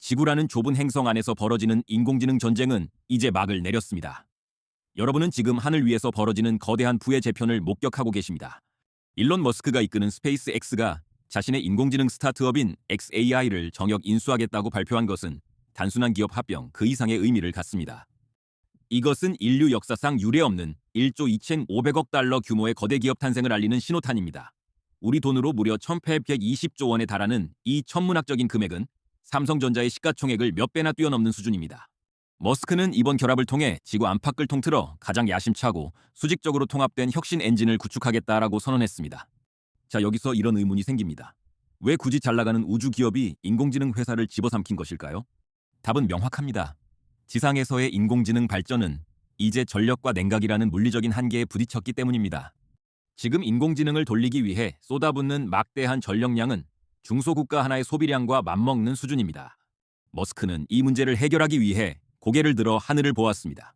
지구라는 좁은 행성 안에서 벌어지는 인공지능 전쟁은 이제 막을 내렸습니다. 여러분은 지금 하늘 위에서 벌어지는 거대한 부의 재편을 목격하고 계십니다. 일론 머스크가 이끄는 스페이스 X가 자신의 인공지능 스타트업인 xAI를 정역 인수하겠다고 발표한 것은 단순한 기업 합병 그 이상의 의미를 갖습니다. 이것은 인류 역사상 유례없는 1조 2,500억 달러 규모의 거대 기업 탄생을 알리는 신호탄입니다. 우리 돈으로 무려 1,820조 원에 달하는 이 천문학적인 금액은 삼성전자의 시가총액을 몇 배나 뛰어넘는 수준입니다. 머스크는 이번 결합을 통해 지구 안팎을 통틀어 가장 야심차고 수직적으로 통합된 혁신 엔진을 구축하겠다라고 선언했습니다. 자, 여기서 이런 의문이 생깁니다. 왜 굳이 잘나가는 우주 기업이 인공지능 회사를 집어삼킨 것일까요? 답은 명확합니다. 지상에서의 인공지능 발전은 이제 전력과 냉각이라는 물리적인 한계에 부딪혔기 때문입니다. 지금 인공지능을 돌리기 위해 쏟아붓는 막대한 전력량은 중소국가 하나의 소비량과 맞먹는 수준입니다. 머스크는 이 문제를 해결하기 위해 고개를 들어 하늘을 보았습니다.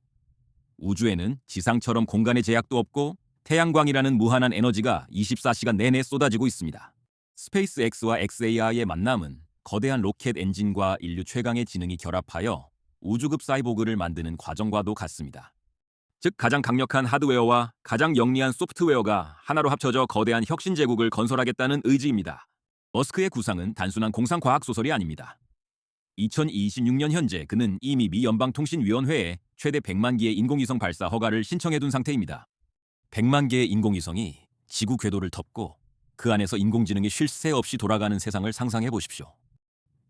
우주에는 지상처럼 공간의 제약도 없고 태양광이라는 무한한 에너지가 24시간 내내 쏟아지고 있습니다. 스페이스 X와 xAI의 만남은 거대한 로켓 엔진과 인류 최강의 지능이 결합하여 우주급 사이보그를 만드는 과정과도 같습니다. 즉 가장 강력한 하드웨어와 가장 영리한 소프트웨어가 하나로 합쳐져 거대한 혁신 제국을 건설하겠다는 의지입니다. 머스크의 구상은 단순한 공상과학 소설이 아닙니다. 2026년 현재 그는 이미 미 연방통신위원회에 최대 100만 기의 인공위성 발사 허가를 신청해둔 상태입니다. 100만 개의 인공위성이 지구 궤도를 덮고 그 안에서 인공지능이 쉴 새 없이 돌아가는 세상을 상상해 보십시오.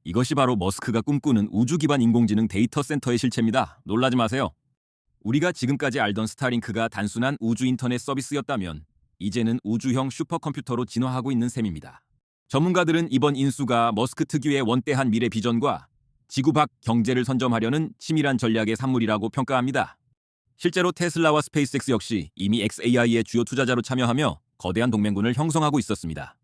이것이 바로 머스크가 꿈꾸는 우주 기반 인공지능 데이터 센터의 실체입니다. 놀라지 마세요. 우리가 지금까지 알던 스타링크가 단순한 우주 인터넷 서비스였다면 이제는 우주형 슈퍼컴퓨터로 진화하고 있는 셈입니다. 전문가들은 이번 인수가 머스크 특유의 원대한 미래 비전과 지구 밖 경제를 선점하려는 치밀한 전략의 산물이라고 평가합니다. 실제로 테슬라와 스페이스X 역시 이미 xAI의 주요 투자자로 참여하며 거대한 동맹군을 형성하고 있었습니다.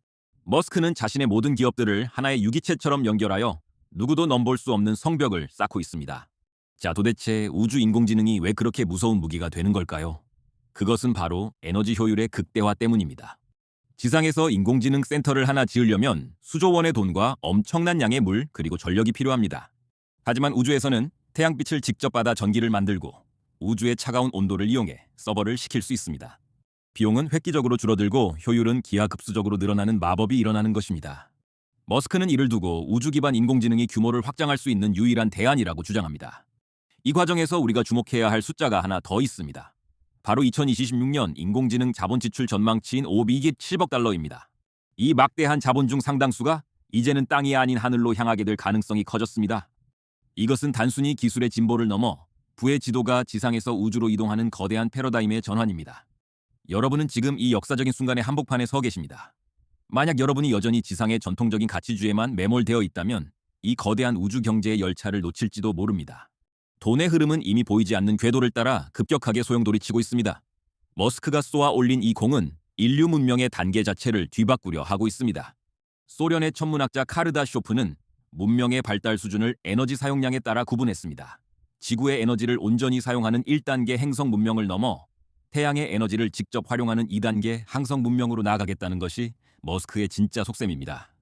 머스크는 자신의 모든 기업들을 하나의 유기체처럼 연결하여 누구도 넘볼 수 없는 성벽을 쌓고 있습니다. 자, 도대체 우주 인공지능이 왜 그렇게 무서운 무기가 되는 걸까요? 그것은 바로 에너지 효율의 극대화 때문입니다. 지상에서 인공지능 센터를 하나 지으려면 수조 원의 돈과 엄청난 양의 물 그리고 전력이 필요합니다. 하지만 우주에서는 태양빛을 직접 받아 전기를 만들고 우주의 차가운 온도를 이용해 서버를 식힐 수 있습니다. 비용은 획기적으로 줄어들고 효율은 기하급수적으로 늘어나는 마법이 일어나는 것입니다. 머스크는 이를 두고 우주 기반 인공지능이 규모를 확장할 수 있는 유일한 대안이라고 주장합니다. 이 과정에서 우리가 주목해야 할 숫자가 하나 더 있습니다. 바로 2026년 인공지능 자본 지출 전망치인 507억 달러입니다. 이 막대한 자본 중 상당수가 이제는 땅이 아닌 하늘로 향하게 될 가능성이 커졌습니다. 이것은 단순히 기술의 진보를 넘어 부의 지도가 지상에서 우주로 이동하는 거대한 패러다임의 전환입니다. 여러분은 지금 이 역사적인 순간의 한복판에 서 계십니다. 만약 여러분이 여전히 지상의 전통적인 가치주의에만 매몰되어 있다면 이 거대한 우주 경제의 열차를 놓칠지도 모릅니다. 돈의 흐름은 이미 보이지 않는 궤도를 따라 급격하게 소용돌이치고 있습니다. 머스크가 쏘아 올린 이 공은 인류 문명의 단계 자체를 뒤바꾸려 하고 있습니다. 소련의 천문학자 카르다쇼프는 문명의 발달 수준을 에너지 사용량에 따라 구분했습니다. 지구의 에너지를 온전히 사용하는 1단계 행성 문명을 넘어 태양의 에너지를 직접 활용하는 2단계 항성 문명으로 나아가겠다는 것이 머스크의 진짜 속셈입니다.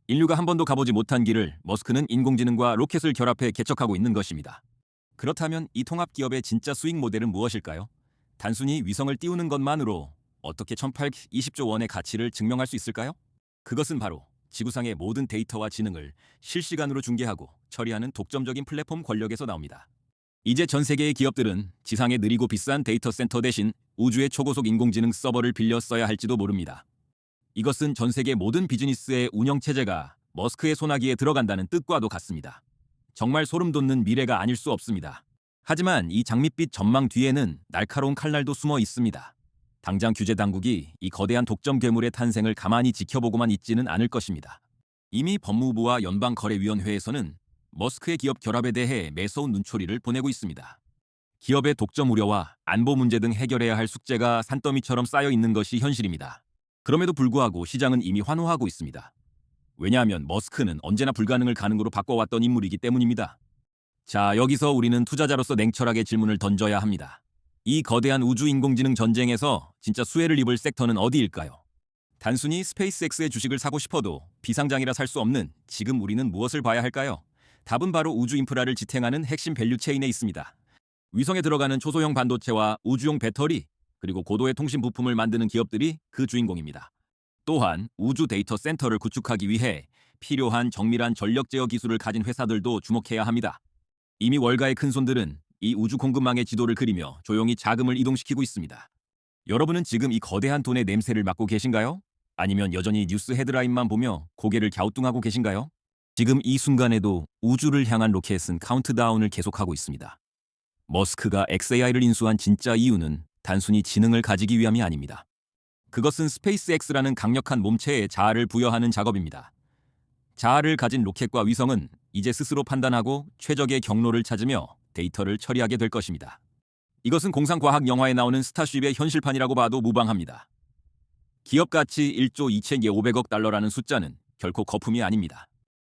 인류가 한 번도 가보지 못한 길을 머스크는 인공지능과 로켓을 결합해 개척하고 있는 것입니다. 그렇다면 이 통합 기업의 진짜 수익 모델은 무엇일까요? 단순히 위성을 띄우는 것만으로 어떻게 1,820조 원의 가치를 증명할 수 있을까요? 그것은 바로 지구상의 모든 데이터와 지능을 실시간으로 중계하고 처리하는 독점적인 플랫폼 권력에서 나옵니다. 이제 전 세계의 기업들은 지상의 느리고 비싼 데이터 센터 대신 우주의 초고속 인공지능 서버를 빌려 써야 할지도 모릅니다. 이것은 전 세계 모든 비즈니스의 운영체제가 머스크의 손아귀에 들어간다는 뜻과도 같습니다. 정말 소름 돋는 미래가 아닐 수 없습니다. 하지만 이 장밋빛 전망 뒤에는 날카로운 칼날도 숨어 있습니다. 당장 규제 당국이 이 거대한 독점 괴물의 탄생을 가만히 지켜보고만 있지는 않을 것입니다. 이미 법무부와 연방거래위원회에서는 머스크의 기업 결합에 대해 매서운 눈초리를 보내고 있습니다. 기업의 독점 우려와 안보 문제 등 해결해야 할 숙제가 산더미처럼 쌓여 있는 것이 현실입니다. 그럼에도 불구하고 시장은 이미 환호하고 있습니다. 왜냐하면 머스크는 언제나 불가능을 가능으로 바꿔왔던 인물이기 때문입니다. 자, 여기서 우리는 투자자로서 냉철하게 질문을 던져야 합니다. 이 거대한 우주 인공지능 전쟁에서 진짜 수혜를 입을 섹터는 어디일까요? 단순히 스페이스X의 주식을 사고 싶어도 비상장이라 살 수 없는 지금 우리는 무엇을 봐야 할까요? 답은 바로 우주 인프라를 지탱하는 핵심 밸류 체인에 있습니다. 위성에 들어가는 초소형 반도체와 우주용 배터리, 그리고 고도의 통신 부품을 만드는 기업들이 그 주인공입니다. 또한 우주 데이터 센터를 구축하기 위해 필요한 정밀한 전력 제어 기술을 가진 회사들도 주목해야 합니다. 이미 월가의 큰손들은 이 우주 공급망의 지도를 그리며 조용히 자금을 이동시키고 있습니다. 여러분은 지금 이 거대한 돈의 냄새를 맡고 계신가요? 아니면 여전히 뉴스 헤드라인만 보며 고개를 갸우뚱하고 계신가요? 지금 이 순간에도 우주를 향한 로켓은 카운트다운을 계속하고 있습니다. 머스크가 xAI를 인수한 진짜 이유는 단순히 지능을 가지기 위함이 아닙니다. 그것은 스페이스X라는 강력한 몸체에 자아를 부여하는 작업입니다. 자아를 가진 로켓과 위성은 이제 스스로 판단하고 최적의 경로를 찾으며 데이터를 처리하게 될 것입니다. 이것은 공상과학 영화에 나오는 스타쉽의 현실판이라고 봐도 무방합니다. 기업 가치 1조 2,500억 달러라는 숫자는 결코 거품이 아닙니다.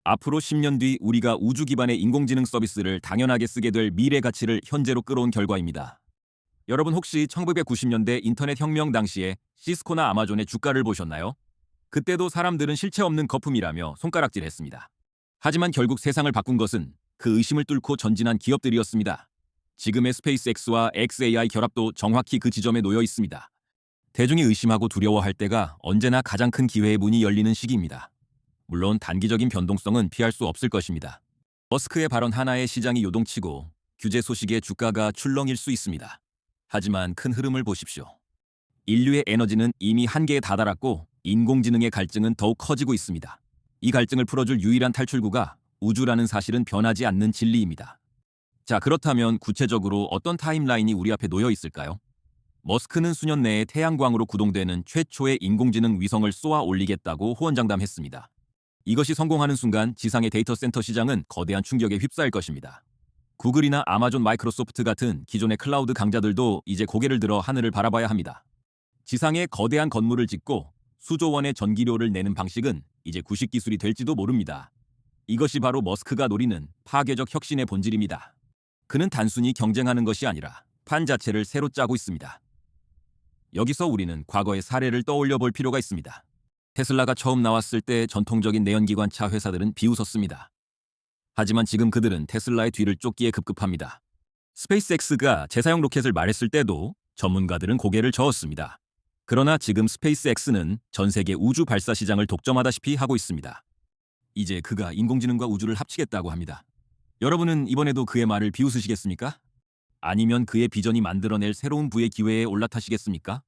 앞으로 10년 뒤 우리가 우주 기반의 인공지능 서비스를 당연하게 쓰게 될 미래 가치를 현재로 끌어온 결과입니다. 여러분 혹시 1990년대 인터넷 혁명 당시에 시스코나 아마존의 주가를 보셨나요? 그때도 사람들은 실체 없는 거품이라며 손가락질했습니다. 하지만 결국 세상을 바꾼 것은 그 의심을 뚫고 전진한 기업들이었습니다. 지금의 스페이스X와 xAI 결합도 정확히 그 지점에 놓여 있습니다. 대중이 의심하고 두려워할 때가 언제나 가장 큰 기회의 문이 열리는 시기입니다. 물론 단기적인 변동성은 피할 수 없을 것입니다. 머스크의 발언 하나에 시장이 요동치고 규제 소식에 주가가 출렁일 수 있습니다. 하지만 큰 흐름을 보십시오. 인류의 에너지는 이미 한계에 다다랐고 인공지능의 갈증은 더욱 커지고 있습니다. 이 갈증을 풀어줄 유일한 탈출구가 우주라는 사실은 변하지 않는 진리입니다. 자, 그렇다면 구체적으로 어떤 타임라인이 우리 앞에 놓여 있을까요? 머스크는 수년 내에 태양광으로 구동되는 최초의 인공지능 위성을 쏘아 올리겠다고 호언장담했습니다. 이것이 성공하는 순간 지상의 데이터 센터 시장은 거대한 충격에 휩싸일 것입니다. 구글이나 아마존, 마이크로소프트 같은 기존의 클라우드 강자들도 이제 고개를 들어 하늘을 바라봐야 합니다. 지상에 거대한 건물을 짓고 수조 원의 전기료를 내는 방식은 이제 구식 기술이 될지도 모릅니다. 이것이 바로 머스크가 노리는 파괴적 혁신의 본질입니다. 그는 단순히 경쟁하는 것이 아니라 판 자체를 새로 짜고 있습니다. 여기서 우리는 과거의 사례를 떠올려 볼 필요가 있습니다. 테슬라가 처음 나왔을 때 전통적인 내연기관차 회사들은 비웃었습니다. 하지만 지금 그들은 테슬라의 뒤를 쫓기에 급급합니다. 스페이스X가 재사용 로켓을 말했을 때도 전문가들은 고개를 저었습니다. 그러나 지금 스페이스X는 전 세계 우주 발사 시장을 독점하다시피 하고 있습니다. 이제 그가 인공지능과 우주를 합치겠다고 합니다. 여러분은 이번에도 그의 말을 비웃으시겠습니까? 아니면 그의 비전이 만들어낼 새로운 부의 기회에 올라타시겠습니까?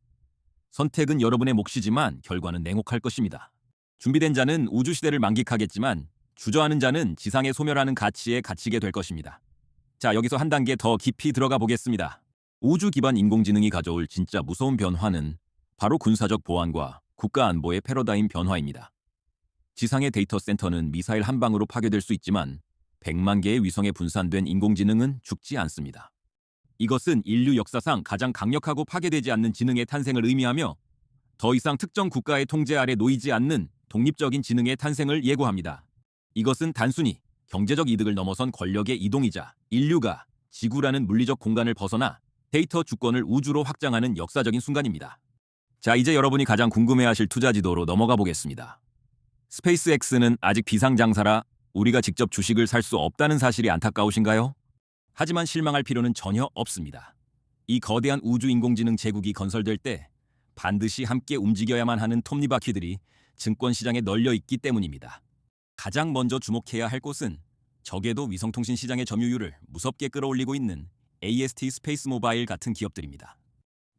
선택은 여러분의 몫이지만 결과는 냉혹할 것입니다. 준비된 자는 우주 시대를 만끽하겠지만 주저하는 자는 지상에 소멸하는 가치에 갇히게 될 것입니다. 자, 여기서 한 단계 더 깊이 들어가 보겠습니다. 우주 기반 인공지능이 가져올 진짜 무서운 변화는 바로 군사적 보안과 국가 안보의 패러다임 변화입니다. 지상의 데이터 센터는 미사일 한 방으로 파괴될 수 있지만 100만 개의 위성에 분산된 인공지능은 죽지 않습니다. 이것은 인류 역사상 가장 강력하고 파괴되지 않는 지능의 탄생을 의미하며 더 이상 특정 국가의 통제 아래 놓이지 않는 독립적인 지능의 탄생을 예고합니다. 이것은 단순히 경제적 이득을 넘어선 권력의 이동이자 인류가 지구라는 물리적 공간을 벗어나 데이터 주권을 우주로 확장하는 역사적인 순간입니다. 자, 이제 여러분이 가장 궁금해하실 투자 지도로 넘어가 보겠습니다. 스페이스X는 아직 비상장사라 우리가 직접 주식을 살 수 없다는 사실이 안타까우신가요? 하지만 실망할 필요는 전혀 없습니다. 이 거대한 우주 인공지능 제국이 건설될 때 반드시 함께 움직여야만 하는 톱니바퀴들이 증권시장에 널려 있기 때문입니다. 가장 먼저 주목해야 할 곳은 적에도 위성통신 시장의 점유율을 무섭게 끌어올리고 있는 AST 스페이스 모바일 같은 기업들입니다.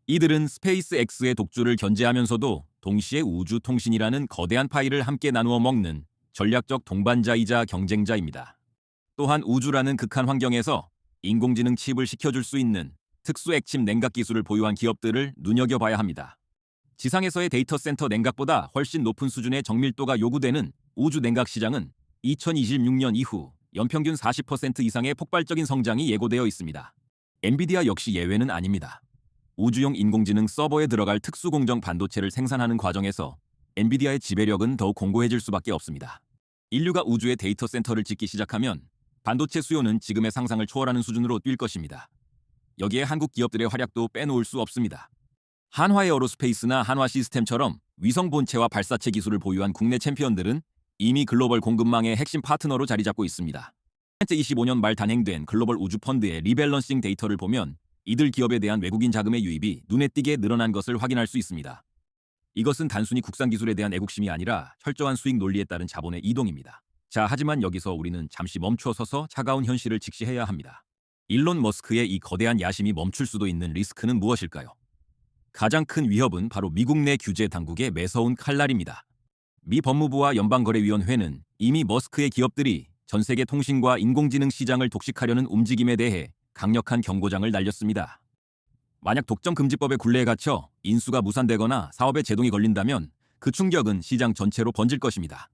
이들은 스페이스X의 독주를 견제하면서도 동시에 우주통신이라는 거대한 파이를 함께 나누어 먹는 전략적 동반자이자 경쟁자입니다. 또한 우주라는 극한 환경에서 인공지능 칩을 시켜줄 수 있는 특수 액침 냉각 기술을 보유한 기업들을 눈여겨봐야 합니다. 지상에서의 데이터 센터 냉각보다 훨씬 높은 수준의 정밀도가 요구되는 우주 냉각 시장은 2026년 이후 연평균 40% 이상의 폭발적인 성장이 예고되어 있습니다. 엔비디아 역시 예외는 아닙니다. 우주용 인공지능 서버에 들어갈 특수공정 반도체를 생산하는 과정에서 엔비디아의 지배력은 더욱 공고해질 수밖에 없습니다. 인류가 우주에 데이터 센터를 짓기 시작하면 반도체 수요는 지금의 상상을 초월하는 수준으로 뛸 것입니다. 여기에 한국 기업들의 활약도 빼놓을 수 없습니다. 한화에어로스페이스나 한화시스템처럼 위성 본체와 발사체 기술을 보유한 국내 챔피언들은 이미 글로벌 공급망의 핵심 파트너로 자리 잡고 있습니다. 2025년 말 단행된 글로벌 우주 펀드의 리밸런싱 데이터를 보면 이들 기업에 대한 외국인 자금의 유입이 눈에 띄게 늘어난 것을 확인할 수 있습니다. 이것은 단순히 국산 기술에 대한 애국심이 아니라 철저한 수익 논리에 따른 자본의 이동입니다. 자, 하지만 여기서 우리는 잠시 멈춰 서서 차가운 현실을 직시해야 합니다. 일론 머스크의 이 거대한 야심이 멈출 수도 있는 리스크는 무엇일까요? 가장 큰 위협은 바로 미국 내 규제 당국의 매서운 칼날입니다. 미 법무부와 연방거래위원회는 이미 머스크의 기업들이 전 세계 통신과 인공지능 시장을 독식하려는 움직임에 대해 강력한 경고장을 날렸습니다. 만약 독점금지법의 굴레에 갇혀 인수가 무산되거나 사업에 제동이 걸린다면 그 충격은 시장 전체로 번질 것입니다.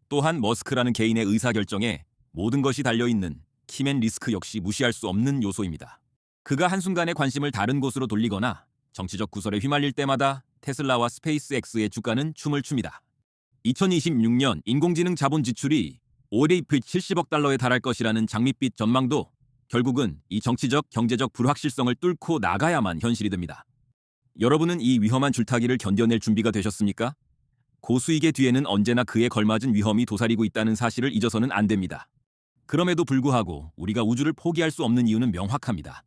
또한 머스크라는 개인의 의사결정에 모든 것이 달려있는 키맨 리스크 역시 무시할 수 없는 요소입니다. 그가 한순간에 관심을 다른 곳으로 돌리거나 정치적 구설에 휘말릴 때마다 테슬라와 스페이스X의 주가는 춤을 춥니다. 2026년 인공지능 자본 지출이 올해 70억 달러에 달할 것이라는 장밋빛 전망도 결국은 이 정치적, 경제적 불확실성을 뚫고 나가야만 현실이 됩니다. 여러분은 이 위험한 줄타기를 견뎌낼 준비가 되셨습니까? 고수익의 뒤에는 언제나 그에 걸맞은 위험이 도사리고 있다는 사실을 잊어서는 안 됩니다. 그럼에도 불구하고 우리가 우주를 포기할 수 없는 이유는 명확합니다.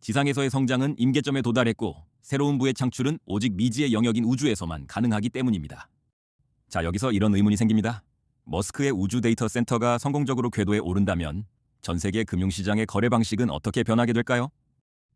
지상에서의 성장은 임계점에 도달했고 새로운 부의 창출은 오직 미지의 영역인 우주에서만 가능하기 때문입니다. 자, 여기서 이런 의문이 생깁니다. 머스크의 우주 데이터 센터가 성공적으로 궤도에 오른다면 전 세계 금융시장의 거래 방식은 어떻게 변하게 될까요?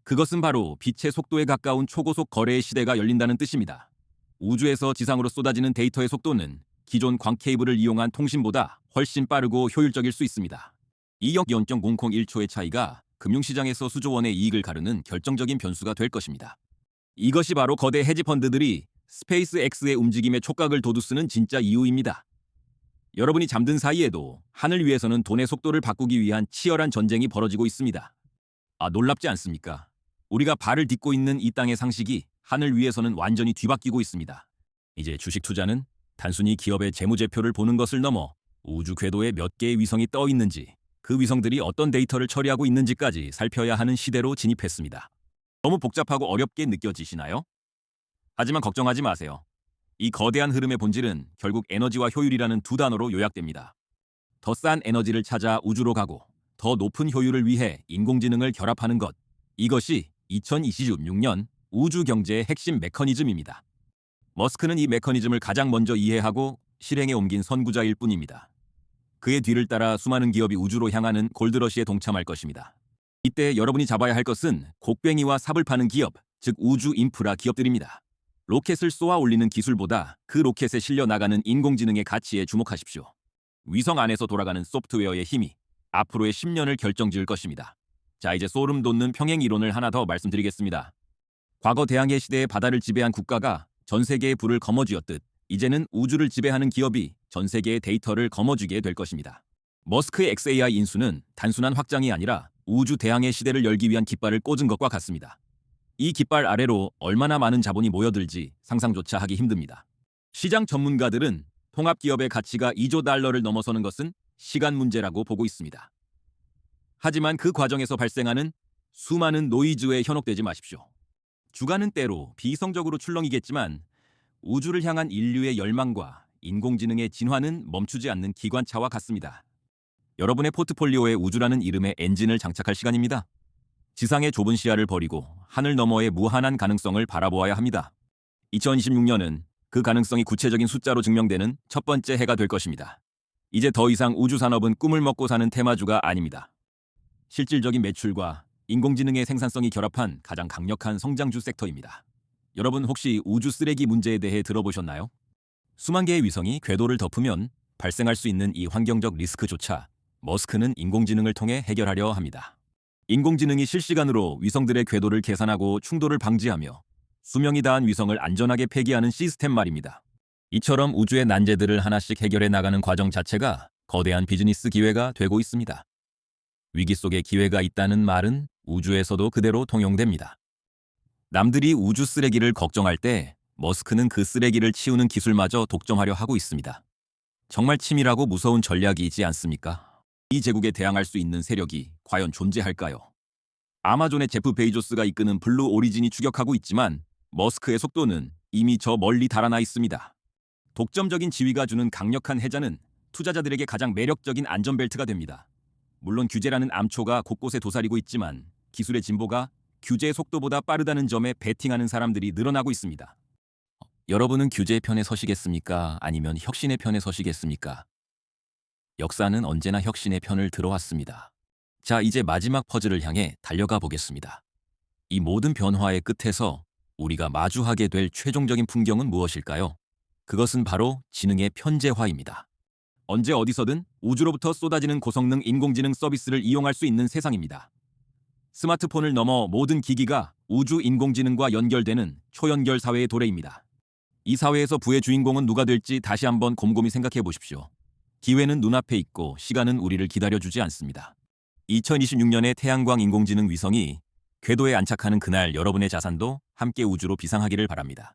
그것은 바로 빛의 속도에 가까운 초고속 거래의 시대가 열린다는 뜻입니다. 우주에서 지상으로 쏟아지는 데이터의 속도는 기존 광 케이블을 이용한 통신보다 훨씬 빠르고 효율적일 수 있습니다. 2억 0.001초의 차이가 금융시장에서 수조 원의 이익을 가르는 결정적인 변수가 될 것입니다. 이것이 바로 거대 헤지펀드들이 스페이스X의 움직임에 촉각을 돋우쓰는 진짜 이유입니다. 여러분이 잠든 사이에도 하늘 위에서는 돈의 속도를 바꾸기 위한 치열한 전쟁이 벌어지고 있습니다. 아, 놀랍지 않습니까? 우리가 발을 딛고 있는 이 땅의 상식이 하늘 위에서는 완전히 뒤바뀌고 있습니다. 이제 주식 투자는 단순히 기업의 재무제표를 보는 것을 넘어 우주 궤도에 몇 개의 위성이 떠 있는지, 그 위성들이 어떤 데이터를 처리하고 있는지까지 살펴야 하는 시대로 진입했습니다. 너무 복잡하고 어렵게 느껴지시나요? 하지만 걱정하지 마세요. 이 거대한 흐름의 본질은 결국 에너지와 효율이라는 두 단어로 요약됩니다. 더 싼 에너지를 찾아 우주로 가고 더 높은 효율을 위해 인공지능을 결합하는 것. 이것이 2026년 우주 경제의 핵심 메커니즘입니다. 머스크는 이 메커니즘을 가장 먼저 이해하고 실행에 옮긴 선구자일 뿐입니다. 그의 뒤를 따라 수많은 기업이 우주로 향하는 골드러시에 동참할 것입니다. 이때 여러분이 잡아야 할 것은 곡괭이와 삽을 파는 기업, 즉 우주 인프라 기업들입니다. 로켓을 쏘아 올리는 기술보다 그 로켓에 실려 나가는 인공지능의 가치에 주목하십시오. 위성 안에서 돌아가는 소프트웨어의 힘이 앞으로의 10년을 결정지을 것입니다. 자, 이제 소름 돋는 평행 이론을 하나 더 말씀드리겠습니다. 과거 대항해 시대의 바다를 지배한 국가가 전 세계의 불을 거머쥐었듯 이제는 우주를 지배하는 기업이 전 세계의 데이터를 거머쥐게 될 것입니다. 머스크의 XAI 인수는 단순한 확장이 아니라 우주 대항해 시대를 열기 위한 깃발을 꽂은 것과 같습니다. 이 깃발 아래로 얼마나 많은 자본이 모여들지 상상조차 하기 힘듭니다. 시장 전문가들은 통합기업의 가치가 2조 달러를 넘어서는 것은 시간 문제라고 보고 있습니다. 하지만 그 과정에서 발생하는 수많은 노이즈에 현혹되지 마십시오. 주가는 때로 비이성적으로 출렁이겠지만 우주를 향한 인류의 열망과 인공지능의 진화는 멈추지 않는 기관차와 같습니다. 여러분의 포트폴리오에 우주라는 이름의 엔진을 장착할 시간입니다. 지상의 좁은 시야를 버리고 하늘 너머의 무한한 가능성을 바라보아야 합니다. 2026년은 그 가능성이 구체적인 숫자로 증명되는 첫 번째 해가 될 것입니다. 이제 더 이상 우주 산업은 꿈을 먹고 사는 테마주가 아닙니다. 실질적인 매출과 인공지능의 생산성이 결합한 가장 강력한 성장주 섹터입니다. 여러분 혹시 우주 쓰레기 문제에 대해 들어보셨나요? 수만 개의 위성이 궤도를 덮으면 발생할 수 있는 이 환경적 리스크조차 머스크는 인공지능을 통해 해결하려 합니다. 인공지능이 실시간으로 위성들의 궤도를 계산하고 충돌을 방지하며 수명이 다한 위성을 안전하게 폐기하는 시스템 말입니다. 이처럼 우주의 난제들을 하나씩 해결해 나가는 과정 자체가 거대한 비즈니스 기회가 되고 있습니다. 위기 속에 기회가 있다는 말은 우주에서도 그대로 통용됩니다. 남들이 우주 쓰레기를 걱정할 때 머스크는 그 쓰레기를 치우는 기술마저 독점하려 하고 있습니다. 정말 치밀하고 무서운 전략이지 않습니까? 이 제국에 대항할 수 있는 세력이 과연 존재할까요? 아마존의 제프 베이조스가 이끄는 블루 오리진이 추격하고 있지만 머스크의 속도는 이미 저 멀리 달아나 있습니다. 독점적인 지위가 주는 강력한 해자는 투자자들에게 가장 매력적인 안전벨트가 됩니다. 물론 규제라는 암초가 곳곳에 도사리고 있지만 기술의 진보가 규제의 속도보다 빠르다는 점에 베팅하는 사람들이 늘어나고 있습니다. 여러분은 규제의 편에 서시겠습니까? 아니면 혁신의 편에 서시겠습니까? 역사는 언제나 혁신의 편을 들어왔습니다. 자, 이제 마지막 퍼즐을 향해 달려가 보겠습니다. 이 모든 변화의 끝에서 우리가 마주하게 될 최종적인 풍경은 무엇일까요? 그것은 바로 지능의 편재화입니다. 언제 어디서든 우주로부터 쏟아지는 고성능 인공지능 서비스를 이용할 수 있는 세상입니다. 스마트폰을 넘어 모든 기기가 우주 인공지능과 연결되는 초연결 사회의 도래입니다. 이 사회에서 부의 주인공은 누가 될지 다시 한번 곰곰이 생각해 보십시오. 기회는 눈앞에 있고 시간은 우리를 기다려주지 않습니다. 2026년에 태양광 인공지능 위성이 궤도에 안착하는 그날 여러분의 자산도 함께 우주로 비상하기를 바랍니다.